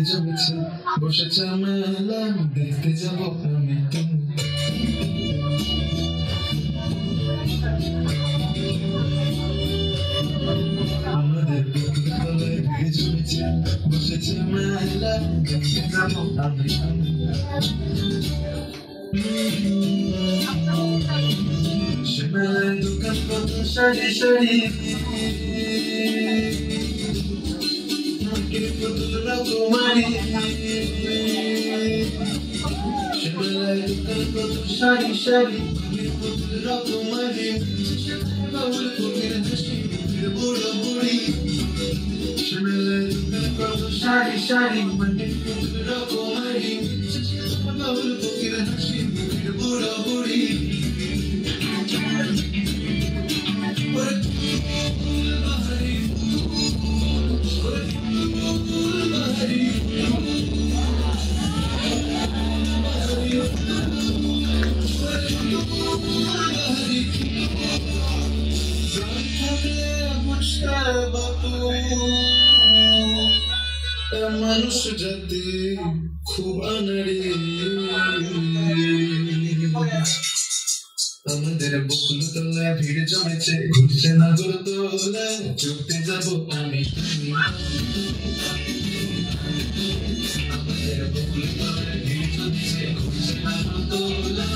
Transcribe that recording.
ভিড় জমেছে বসেছে মেলা দেখতে যাবো আমি তুমি আমাদের বকুল তলায় ভিড় জমেছে বসেছে মেলা দেখতে যাবো আমি তুমি সে মেলায় দোকান কত সারি সারি পুতুল রাজকুমারী সে মেলায় দোকান কত সারি সারি পুতুল রাজকুমারী বাউল ফকির হাসি বুড়ো বুড়ি সে মেলায় দোকান কত সারি সারি পুতুল রাজকুমারী বাউল ফকির হাসি বুড়ো বুড়ি মানুষ জাতি খুব আনাড়ি আমাদের বকুল তলায় ভিড় জমেছে ঘুরছে না গোলতলা চড়তে যাবো আমি আমাদের বকুল তলায় ভিড় জমেছে ঘুরছে না গোলতলা